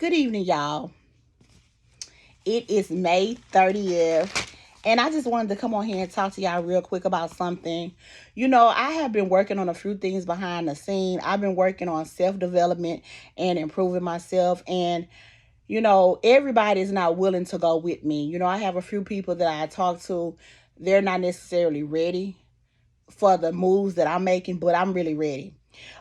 Good evening, y'all. It is May 30th, and I just wanted to come on here and talk to y'all real quick about something. I have been working on a few things behind the scene. I've been working on self development and improving myself, and everybody is not willing to go with me. I have a few people that I talk to, they're not necessarily ready for the moves that I'm making, but I'm really ready.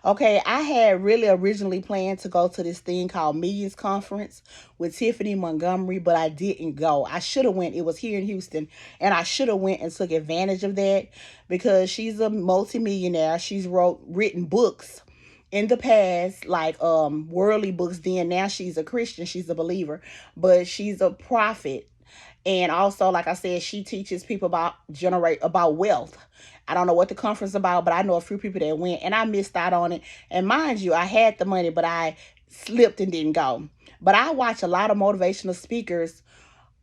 Okay, I had really originally planned to go to this thing called Millions Conference with Tiffany Montgomery, but I didn't go. I should have went. It was here in Houston, and I should have went and took advantage of that because she's a multimillionaire. She's written books in the past, like worldly books. Then now she's a Christian. She's a believer, but she's a prophet. And also, like I said, she teaches people about wealth. I don't know what the conference about, but I know a few people that went, and I missed out on it. And mind you, I had the money, but I slipped and didn't go. But I watch a lot of motivational speakers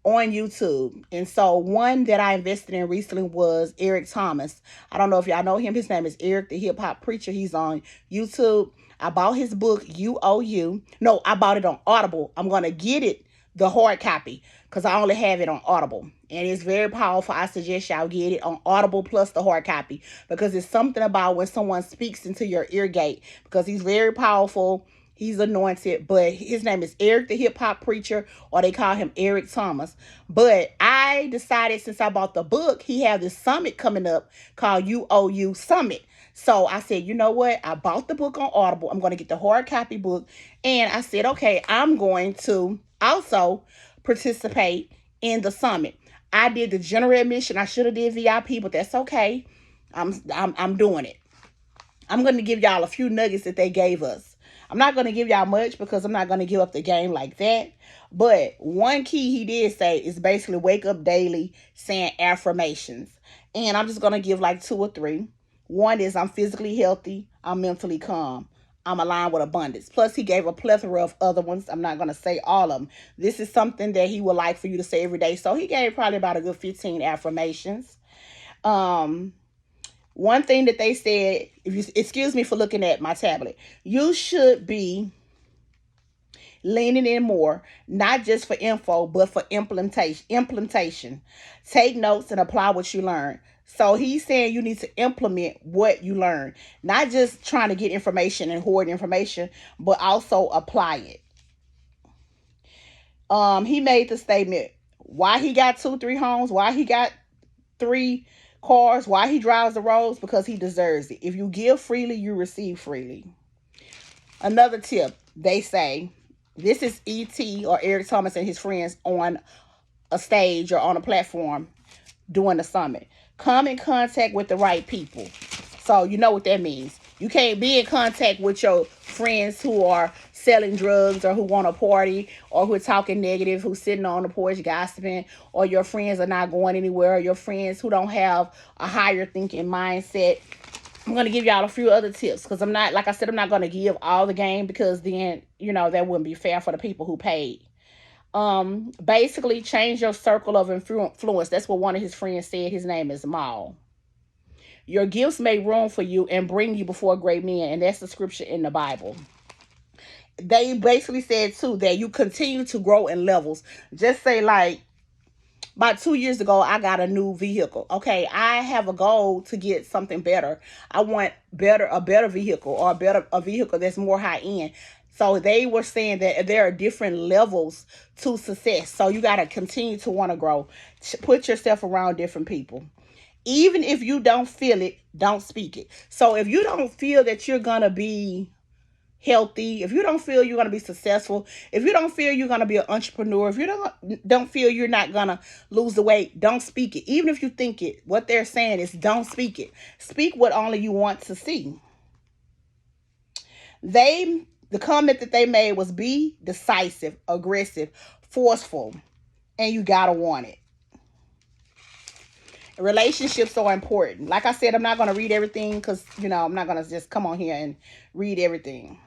on YouTube. And so one that I invested in recently was Eric Thomas. I don't know if y'all know him. His name is Eric the Hip Hop Preacher. He's on YouTube. I bought his book, You. No, I bought it on Audible. I'm going to get it, the hard copy, because I only have it on Audible. And it's very powerful. I suggest y'all get it on Audible plus the hard copy, because it's something about when someone speaks into your ear gate, because he's very powerful. He's anointed, but his name is Eric the Hip Hop Preacher, or they call him Eric Thomas. But I decided, since I bought the book, he had this summit coming up called You Summit. So I said, you know what? I bought the book on Audible. I'm going to get the hard copy book. And I said, okay, I'm going to also participate in the summit. I did the general admission. I should have did VIP, but that's okay. I'm doing it. I'm going to give y'all a few nuggets that they gave us. I'm not going to give y'all much because I'm not going to give up the game like that. But one key he did say is basically wake up daily saying affirmations. And I'm just going to give like two or three. One is I'm physically healthy. I'm mentally calm. I'm aligned with abundance. Plus, he gave a plethora of other ones. I'm not going to say all of them. This is something that he would like for you to say every day. So he gave probably about a good 15 affirmations. One thing that they said, if you excuse me for looking at my tablet, you should be leaning in more, not just for info, but for implementation. Take notes and apply what you learn. So he's saying you need to implement what you learn, not just trying to get information and hoard information, but also apply it. He made the statement why he got 2-3 homes, why he got 3 cars, why he drives the roads, because he deserves it. If you give freely, you receive freely. Another tip, they say, this is E.T. or Eric Thomas and his friends on a stage or on a platform during the summit. Come in contact with the right people. So you know what that means. You can't be in contact with your friends who are selling drugs or who want to party or who are talking negative, who's sitting on the porch gossiping, or your friends are not going anywhere, or your friends who don't have a higher thinking mindset. I'm going to give y'all a few other tips because I'm not, like I said, I'm not going to give all the game because then, that wouldn't be fair for the people who paid. Basically change your circle of influence. That's what one of his friends said. His name is Maul. Your gifts make room for you and bring you before great men. And that's the scripture in the Bible. They basically said too that you continue to grow in levels. Just say like, about 2 years ago, I got a new vehicle. Okay, I have a goal to get something better. I want a better vehicle, or a vehicle that's more high end. So they were saying that there are different levels to success. So you got to continue to want to grow. Put yourself around different people. Even if you don't feel it, don't speak it. So if you don't feel that you're going to be healthy, if you don't feel you're going to be successful, if you don't feel you're going to be an entrepreneur, if you don't feel you're not going to lose the weight, don't speak it. Even if you think it, what they're saying is don't speak it. Speak what only you want to see. The comment that they made was be decisive, aggressive, forceful, and you gotta want it. Relationships are important. Like I said, I'm not going to read everything because, I'm not going to just come on here and read everything.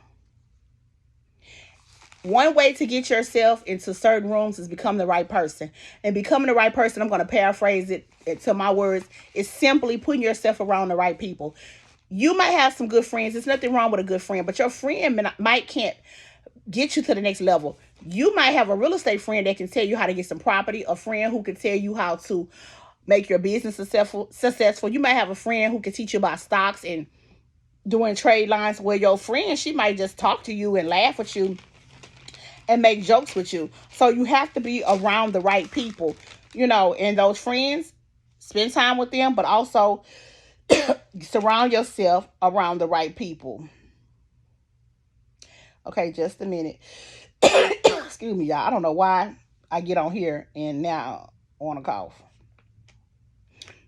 One way to get yourself into certain rooms is become the right person. And becoming the right person, I'm going to paraphrase it to my words, is simply putting yourself around the right people. You might have some good friends. There's nothing wrong with a good friend, but your friend can't get you to the next level. You might have a real estate friend that can tell you how to get some property, a friend who can tell you how to make your business successful. You might have a friend who can teach you about stocks and doing trade lines, where your friend, she might just talk to you and laugh with you and make jokes with you. So you have to be around the right people, and those friends, spend time with them, but also surround yourself around the right people. Okay, just a minute. Excuse me, y'all. I don't know why I get on here and now I want to cough.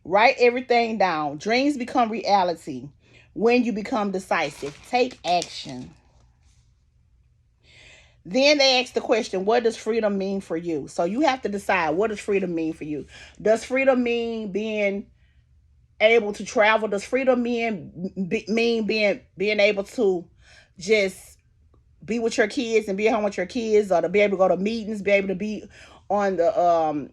Write everything down. Dreams become reality when you become decisive. Take action. Then they ask the question, what does freedom mean for you? So you have to decide, what does freedom mean for you? Does freedom mean being able to travel? Does freedom mean being able to just be with your kids and be at home with your kids, or to be able to go to meetings, be able to be on the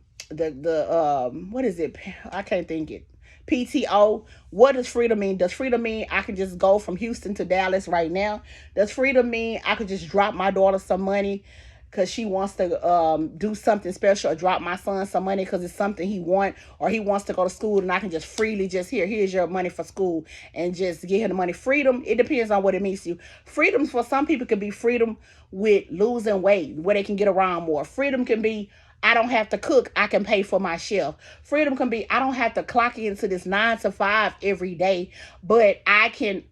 what is it? I can't think it. PTO. What does freedom mean? Does freedom mean I can just go from Houston to Dallas right now? Does freedom mean I could just drop my daughter some money because she wants to do something special, or drop my son some money because it's something he wants, or he wants to go to school, and I can just freely just here's your money for school, and just give him the money? Freedom, it depends on what it means to you. Freedom for some people can be freedom with losing weight, where they can get around more. Freedom can be, I don't have to cook, I can pay for my shelf. Freedom can be, I don't have to clock into this 9 to 5 every day, but I can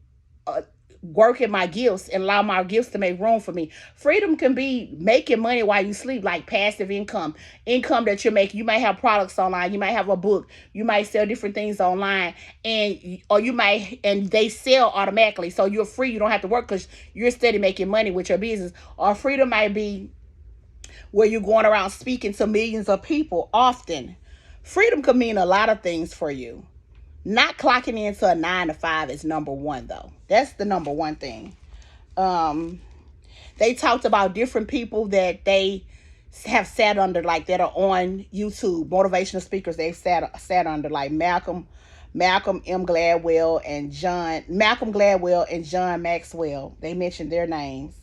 work in my gifts and allow my gifts to make room for me. Freedom can be making money while you sleep, like passive income that you're making. You might have products online, you might have a book, you might sell different things online, and they sell automatically, so you're free. You don't have to work because you're steady making money with your business. Or freedom might be where you're going around speaking to millions of people often. Freedom could mean a lot of things for you. Not clocking into a 9 to 5 is number one, though. That's the number one thing. They talked about different people that they have sat under, like that are on YouTube, motivational speakers they've sat under, like Malcolm M. Gladwell and John Maxwell. They mentioned their names.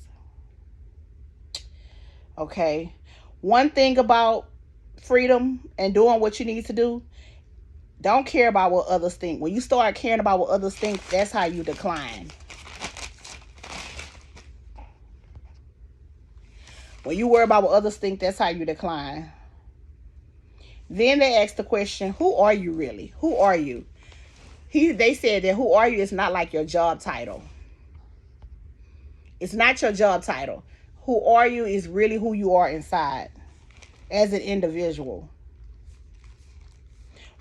Okay. One thing about freedom and doing what you need to do, don't care about what others think. When you start caring about what others think, that's how you decline. When you worry about what others think, that's how you decline. Then they asked the question, who are you really? Who are you? They said that who are you is not like your job title. It's not your job title. Who are you is really who you are inside as an individual.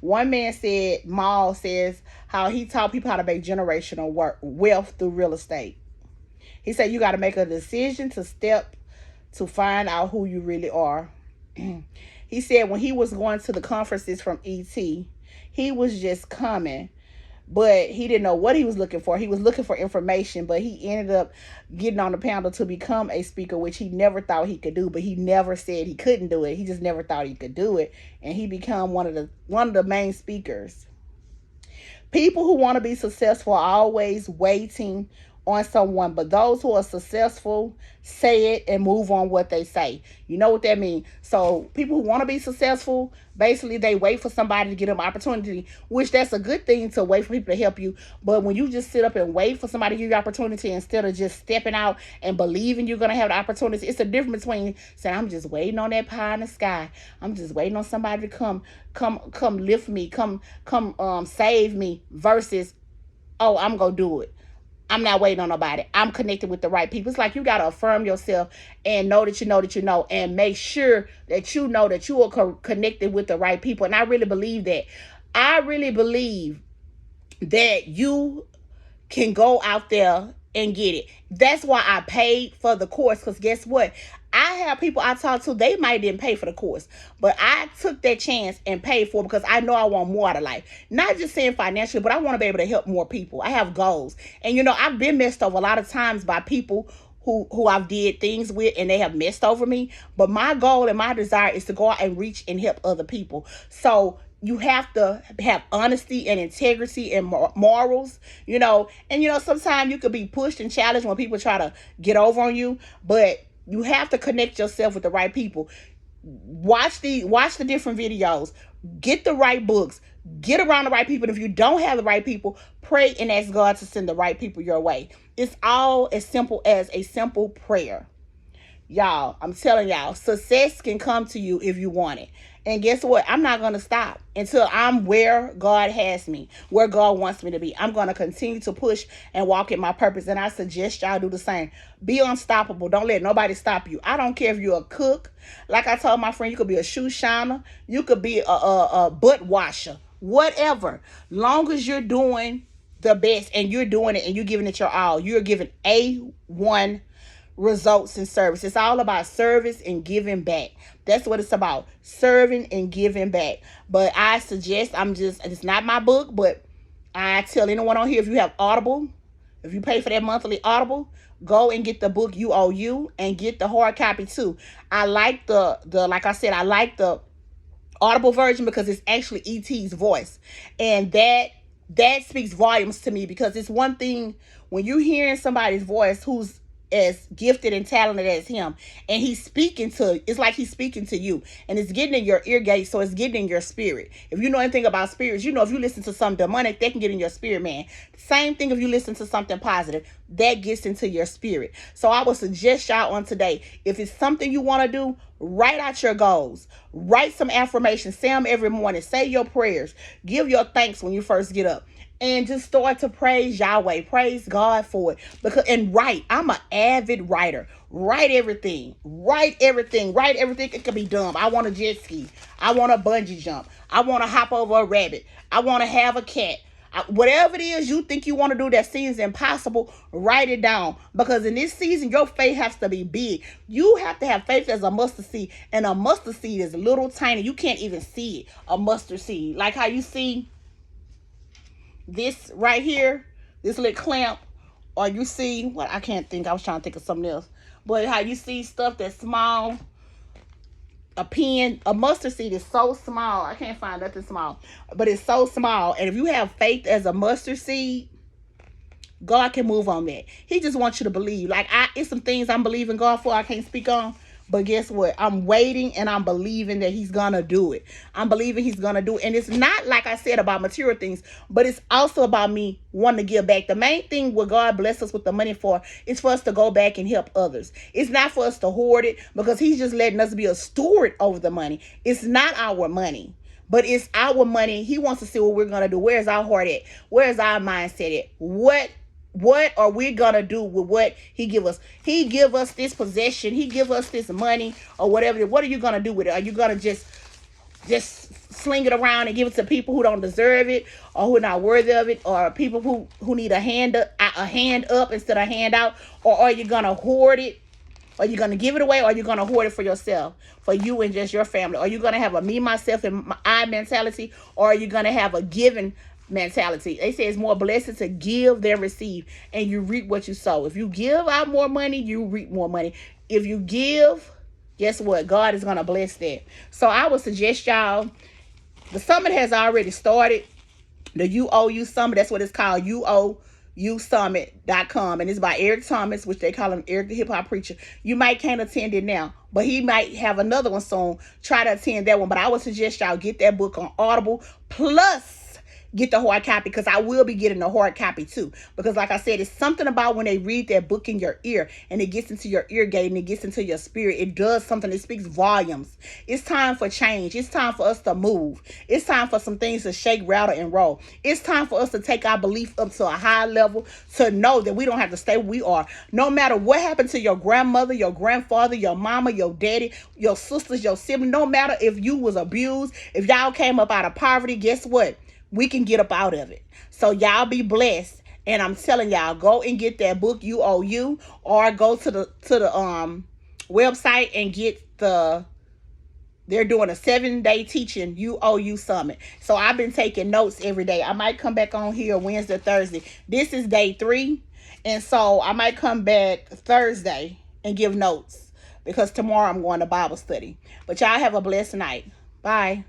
One man said, Maul says, how he taught people how to make generational wealth through real estate. He said you got to make a decision to find out who you really are. He said when he was going to the conferences from ET, he was just coming, but he didn't know what he was looking for. He was looking for information, but he ended up getting on the panel to become a speaker, which he never thought he could do, but he never said he couldn't do it. He just never thought he could do it, and he became one of the main speakers. People who want to be successful are always waiting on someone, but those who are successful say it and move on what they say. You know what that means? So people who want to be successful, basically they wait for somebody to get them opportunity, which that's a good thing, to wait for people to help you. But when you just sit up and wait for somebody to give you opportunity instead of just stepping out and believing you're going to have the opportunity, it's a difference between saying, I'm just waiting on that pie in the sky. I'm just waiting on somebody to come lift me, come save me, versus, oh, I'm going to do it. I'm not waiting on nobody. I'm connected with the right people. It's like you got to affirm yourself and know that you know that you know, and make sure that you know that you are connected with the right people. And I really believe that. I really believe that you can go out there and get it. That's why I paid for the course, because guess what? I have people I talk to, they might didn't pay for the course, but I took that chance and paid for it because I know I want more out of life. Not just saying financially, but I want to be able to help more people. I have goals. And I've been messed over a lot of times by people who I've did things with, and they have messed over me. But my goal and my desire is to go out and reach and help other people. So you have to have honesty and integrity and morals, and sometimes you could be pushed and challenged when people try to get over on you, but You have to connect yourself with the right people. Watch the different videos. Get the right books. Get around the right people. And if you don't have the right people, pray and ask God to send the right people your way. It's all as simple as a simple prayer. Y'all, I'm telling y'all, success can come to you if you want it. And guess what? I'm not going to stop until I'm where God has me, where God wants me to be. I'm going to continue to push and walk in my purpose. And I suggest y'all do the same. Be unstoppable. Don't let nobody stop you. I don't care if you're a cook. Like I told my friend, you could be a shoe shiner. You could be a butt washer. Whatever. Long as you're doing the best and you're doing it and you're giving it your all, you're giving A1 results and service. It's all about service and giving back. That's what it's about. Serving and giving back. But I suggest, it's not my book, but I tell anyone on here, if you have Audible, if you pay for that monthly Audible, go and get the book You Owe You and get the hard copy too. I like the like I said, I like the Audible version because it's actually E.T.'s voice. And that speaks volumes to me, because it's one thing when you're hearing somebody's voice who's as gifted and talented as him, and it's like he's speaking to you, and it's getting in your ear gate, so it's getting in your spirit. If you know anything about spirits, you know if you listen to something demonic, that can get in your spirit, man. Same thing if you listen to something positive, that gets into your spirit. So I would suggest y'all on today, if it's something you want to do, write out your goals, write some affirmations, say them every morning, say your prayers, give your thanks when you first get up, and just start to praise Yahweh, praise God for it. Write. I'm an avid writer. Write everything. It could be dumb. I want a jet ski. I want a bungee jump. I want to hop over a rabbit. I want to have a cat. Whatever it is you think you want to do that seems impossible, write it down. Because in this season, your faith has to be big. You have to have faith as a mustard seed. And a mustard seed is little tiny. You can't even see it. A mustard seed. Like how you see this right here, this little clamp, or you see, well, I can't think, I was trying to think of something else, but how you see stuff that's small, a mustard seed is so small, I can't find nothing small, but it's so small, and if you have faith as a mustard seed, God can move on that. He just wants you to believe. Like, it's some things I'm believing God for I can't speak on, but guess what? I'm waiting and I'm believing that he's going to do it. I'm believing he's going to do it. And it's not, like I said, about material things, but it's also about me wanting to give back. The main thing what God bless us with the money for is for us to go back and help others. It's not for us to hoard it, because he's just letting us be a steward over the money. It's not our money, but it's our money. He wants to see what we're going to do. Where's our heart at? Where's our mindset at? What are we gonna do with what he give us? He give us this possession. He give us this money or whatever. What are you gonna do with it? Are you gonna just sling it around and give it to people who don't deserve it, or who are not worthy of it, or people who need a hand up instead of a hand out? Or are you gonna hoard it? Are you gonna give it away? Or are you gonna hoard it for yourself, for you and just your family? Are you gonna have a me, myself, and I mentality, or are you gonna have a giving mentality? They say it's more blessed to give than receive, and you reap what you sow. If you give out more money, you reap more money. If you give, guess what? God is going to bless that. So I would suggest y'all, the summit has already started. The You Owe You Summit, that's what it's called, YouOweYouSummit.com, and it's by Eric Thomas, which they call him Eric the Hip Hop Preacher. You might can't attend it now, but he might have another one soon. Try to attend that one, but I would suggest y'all get that book on Audible, plus get the hard copy, because I will be getting the hard copy too. Because like I said, it's something about when they read that book in your ear and it gets into your ear gate and it gets into your spirit. It does something. It speaks volumes. It's time for change. It's time for us to move. It's time for some things to shake, rattle, and roll. It's time for us to take our belief up to a high level, to know that we don't have to stay where we are. No matter what happened to your grandmother, your grandfather, your mama, your daddy, your sisters, your sibling, no matter if you was abused, if y'all came up out of poverty, guess what? We can get up out of it. So y'all be blessed. And I'm telling y'all, go and get that book, You Owe You, or go to the website and get they're doing a 7-day teaching, You Owe You Summit. So I've been taking notes every day. I might come back on here Wednesday, Thursday. This is day 3. And so I might come back Thursday and give notes, because tomorrow I'm going to Bible study. But y'all have a blessed night. Bye.